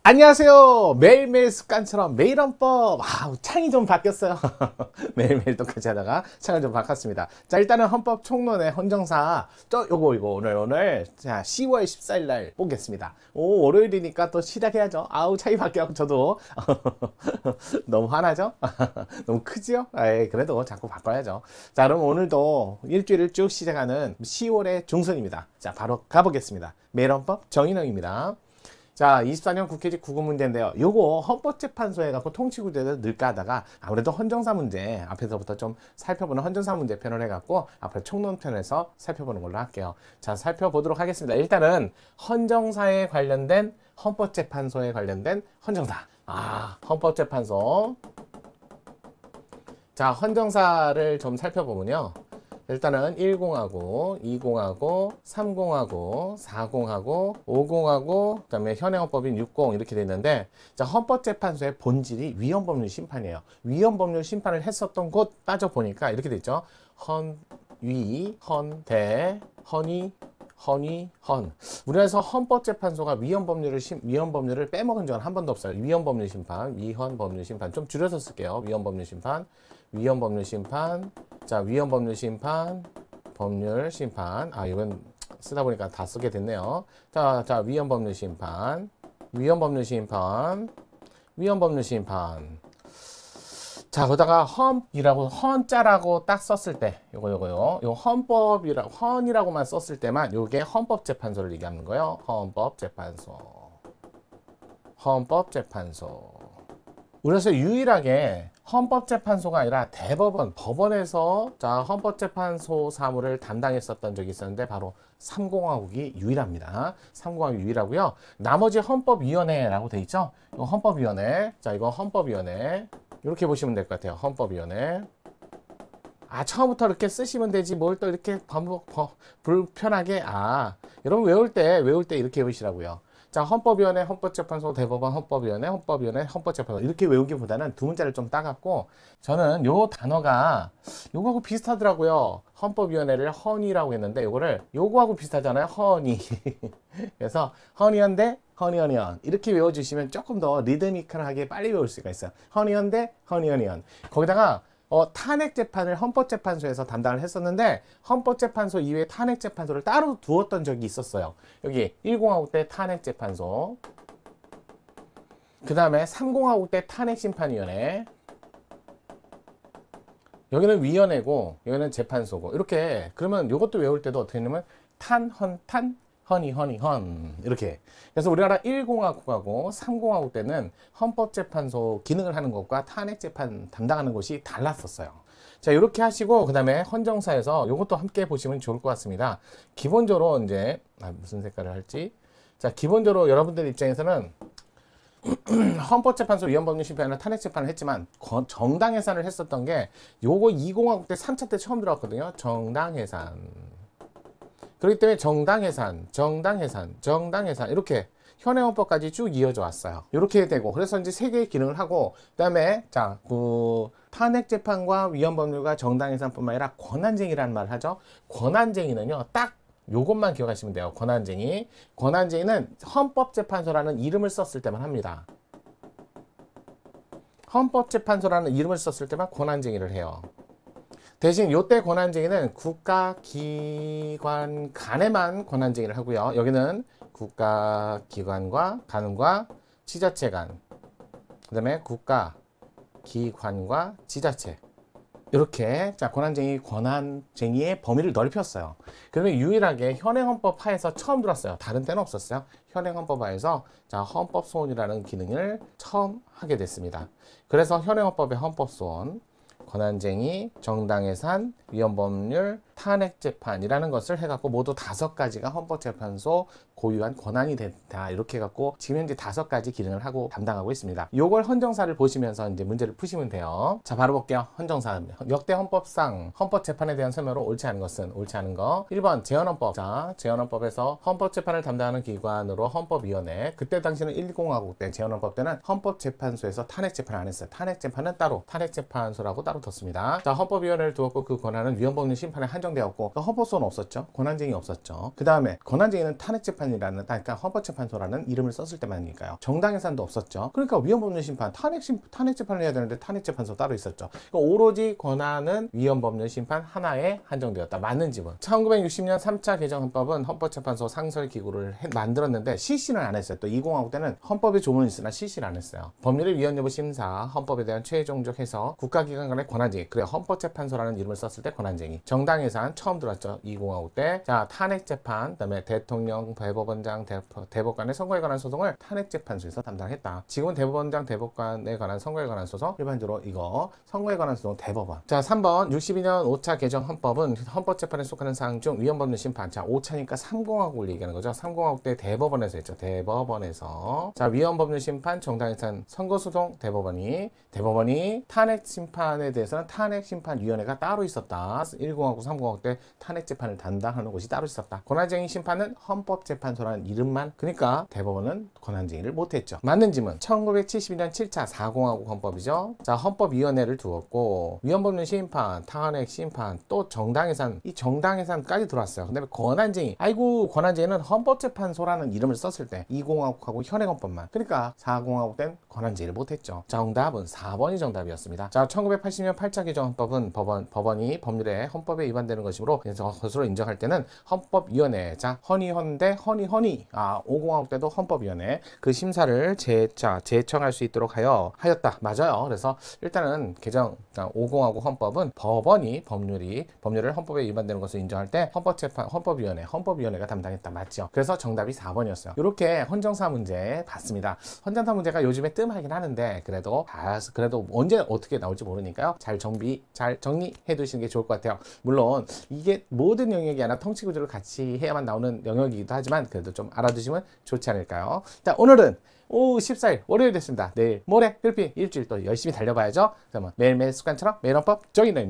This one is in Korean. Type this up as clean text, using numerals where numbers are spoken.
안녕하세요. 매일매일 습관처럼 매일 헌법. 창이 좀 바뀌었어요. 매일매일 똑같이 하다가 창을 좀 바꿨습니다. 자, 일단은 헌법 총론의 헌정사 요거 오늘 자 10월 14일 날 보겠습니다. 월요일이니까 또 시작해야죠. 창이 바뀌어 저도 너무 화나죠? 너무 크지요? 그래도 자꾸 바꿔야죠. 자, 그럼 오늘도 일주일을 쭉 시작하는 10월의 중순입니다. 자, 바로 가보겠습니다. 매일 헌법 정인홍입니다. 자, 24년 국회직 구급 문제인데요. 요거 헌법재판소에 갖고 통치구제를 넣을까 하다가 아무래도 헌정사 문제 앞에서부터 좀 살펴보는 헌정사 문제 편을 해갖고 앞으로 총론편에서 살펴보는 걸로 할게요. 자, 살펴보도록 하겠습니다. 일단은 헌정사에 관련된 헌법재판소에 관련된 헌정사. 헌법재판소. 자, 헌정사를 좀 살펴보면요. 일단은 10하고 20하고 30하고 40하고 50하고 그 다음에 현행헌법인 60 이렇게 되어 있는데, 자, 헌법재판소의 본질이 위헌법률 심판이에요. 위헌법률 심판을 했었던 곳 따져보니까 이렇게 되어 있죠. 헌위, 헌대, 헌의, 헌의, 헌. 우리나라에서 헌법재판소가 위헌법률을 빼먹은 적은 한 번도 없어요. 위헌법률 심판, 위헌법률 심판. 좀 줄여서 쓸게요. 위헌법률 심판, 위헌법률 심판. 자, 위헌법률 심판, 법률 심판. 이건 쓰다 보니까 다 쓰게 됐네요. 자, 위헌법률 심판, 위헌법률 심판, 위헌법률 심판. 자, 거기다가 헌자라고 딱 썼을 때, 요거 헌이라고만 썼을 때만 요게 헌법재판소를 얘기하는 거예요. 헌법재판소. 우리나라에서 유일하게 헌법재판소가 아니라 대법원, 법원에서 자, 헌법재판소 사무를 담당했었던 적이 있었는데 바로 3공화국이 유일합니다. 3공화국이 유일하고요. 나머지 헌법위원회라고 돼 있죠. 이거 헌법위원회. 자, 이거 헌법위원회. 이렇게 보시면 될 것 같아요. 헌법위원회. 처음부터 이렇게 쓰시면 되지 뭘 또 이렇게 불편하게. 여러분 외울 때 이렇게 외우시라고요. 자, 헌법위원회, 헌법재판소, 대법원, 헌법위원회, 헌법재판소 이렇게 외우기보다는 두 문자를 좀 따갖고, 저는 요 단어가 요거하고 비슷하더라고요. 헌법위원회를 헌의라고 했는데 요거하고 비슷하잖아요. 헌의. 그래서 헌의원대 헌의헌의헌 이렇게 외워주시면 조금 더 리드미컬하게 빨리 외울 수가 있어요. 헌의원대 헌의헌의헌. 거기다가 탄핵재판을 헌법재판소에서 담당을 했었는데 헌법재판소 이외에 탄핵재판소를 따로 두었던 적이 있었어요. 여기 10하고 때 탄핵재판소, 그 다음에 30하고 때 탄핵심판위원회, 여기는 위원회고 여기는 재판소고, 이렇게. 그러면 이것도 외울 때도 어떻게 되냐면 헌 이렇게. 그래서 우리나라 10하고하고 30하고 때는 헌법재판소 기능을 하는 것과 탄핵재판 담당하는 것이 달랐었어요. 자, 이렇게 하시고 그 다음에 헌정사에서 이것도 함께 보시면 좋을 것 같습니다. 기본적으로 이제 무슨 색깔을 할지. 자, 기본적으로 여러분들 입장에서는 헌법재판소 위헌법률 심판이나 탄핵재판을 했지만 정당해산을 했었던 게 요거 20하고 때 3차 때 처음 들어왔거든요. 정당해산. 그렇기 때문에 정당해산 이렇게 현행헌법까지 쭉 이어져 왔어요. 이렇게 되고, 그래서 이제 세 개의 기능을 하고, 그다음에 자, 탄핵재판과 위헌법률과 정당해산뿐만 아니라 권한쟁의라는 말을 하죠. 권한쟁의는요, 딱 요것만 기억하시면 돼요. 권한쟁의는 헌법재판소라는 이름을 썼을 때만 합니다. 헌법재판소라는 이름을 썼을 때만 권한쟁의를 해요. 대신 요때 권한쟁의는 국가기관 간에만 권한쟁의를 하고요. 여기는 국가기관과 간과 지자체 간, 그 다음에 국가기관과 지자체, 이렇게. 자, 권한쟁의의 범위를 넓혔어요. 그러면 유일하게 현행헌법 하에서 처음 들었어요. 다른 때는 없었어요. 현행헌법 하에서 자, 헌법소원이라는 기능을 처음 하게 됐습니다. 그래서 현행헌법의 헌법소원, 권한쟁의, 정당해산, 위헌법률, 탄핵재판이라는 것을 해갖고 모두 5가지가 헌법재판소 고유한 권한이 됐다. 이렇게 해갖고 지금 현재 5가지 기능을 하고 담당하고 있습니다. 요걸 헌정사를 보시면서 이제 문제를 푸시면 돼요. 자, 바로 볼게요. 헌정사. 역대 헌법상 헌법재판에 대한 설명으로 옳지 않은 것은 옳지 않은 거. 1번 제헌헌법. 자, 제헌헌법에서 헌법재판을 담당하는 기관으로 헌법위원회. 그때 당시는 10하고 때 제헌헌법 때는 헌법재판소에서 탄핵재판을 안 했어요. 탄핵재판은 따로 탄핵재판소라고 따로 뒀습니다. 자, 헌법위원회를 두었고 그 권한은 위헌법률 심판에 한정 한정되었고 헌법소는 없었죠. 권한쟁의 없었죠. 그 다음에 권한쟁의는 탄핵재판이라는, 그러니까 헌법재판소라는 이름을 썼을 때만이니까요. 정당해산도 없었죠. 그러니까 위헌법률 심판, 탄핵재판을 해야 되는데 탄핵재판소 따로 있었죠. 그러니까 오로지 권한은 위헌법률 심판 하나에 한정되었다. 맞는 지문. 1960년 3차 개정헌법은 헌법재판소 상설기구를 만들었는데 실시는 안 했어요. 또 20하고 때는 헌법에 조문은 있으나 실시를 안 했어요. 법률의 위헌 여부 심사, 헌법에 대한 최종적 해석, 국가기관 간의 권한쟁의. 그래, 헌법재판소라는 이름을 썼을 때 권한쟁의. 정당해산 처음 들었죠. 20하고 때. 자, 탄핵재판, 그다음에 대통령, 대법원장, 대법관의 선거에 관한 소송을 탄핵재판소에서 담당했다. 지금은 대법원장, 대법관에 관한 선거에 관한 소송, 일반적으로 이거 선거에 관한 소송 대법원. 자, 3번 62년 5차 개정 헌법은 헌법재판에 속하는 사항 중 위헌법률 심판. 자, 5차니까 30하고를 얘기하는 거죠. 30하고 때 대법원에서 했죠. 대법원에서. 자, 위헌법률 심판, 정당해산, 선거소송 대법원이 탄핵 심판에 대해서는 탄핵심판위원회가 따로 있었다. 10하고 30하고 때 탄핵재판을 담당하는 곳이 따로 있었다. 권한쟁의 심판은 헌법재판소라는 이름만, 그러니까 대법원은 권한쟁의를 못했죠. 맞는 지문. 1972년 7차 40하고 헌법이죠. 자, 헌법위원회를 두었고 위헌법률 심판, 탄핵 심판, 또 정당해산, 이 정당해산까지 들어왔어요. 근데 권한쟁의, 아이고 권한쟁의는 헌법재판소라는 이름을 썼을 때 20하고 현행헌법만, 그러니까 40하고 땐 권한쟁의를 못했죠. 정답은 4번이 정답이었습니다. 자, 1980년 8차 개정헌법은 법원이 법률에 헌법에 위반되는 것이므로 것으로 인정할 때는 헌법위원회, 자, 허니헌대 허니 50하고 때도 헌법위원회 그 심사를 제청할 수 있도록 하였다. 맞아요. 그래서 일단은 개정 50하고 헌법은 법원이 법률을 헌법에 위반되는 것을 인정할 때 헌법위원회가 담당했다. 맞죠? 그래서 정답이 4번이었어요. 이렇게 헌정사 문제 봤습니다. 헌정사 문제가 요즘에 뜸하긴 하는데 그래도 언제 어떻게 나올지 모르니까요. 잘 정리해 두시는 게 좋을 것 같아요. 물론 이게 모든 영역이 아니라 통치구조를 같이 해야만 나오는 영역이기도 하지만 그래도 좀 알아두시면 좋지 않을까요? 자, 오늘은 14일 월요일 됐습니다. 내일 모레 필피 일주일 또 열심히 달려봐야죠. 그러면 매일매일 습관처럼 매일 헌법 정의로입니다.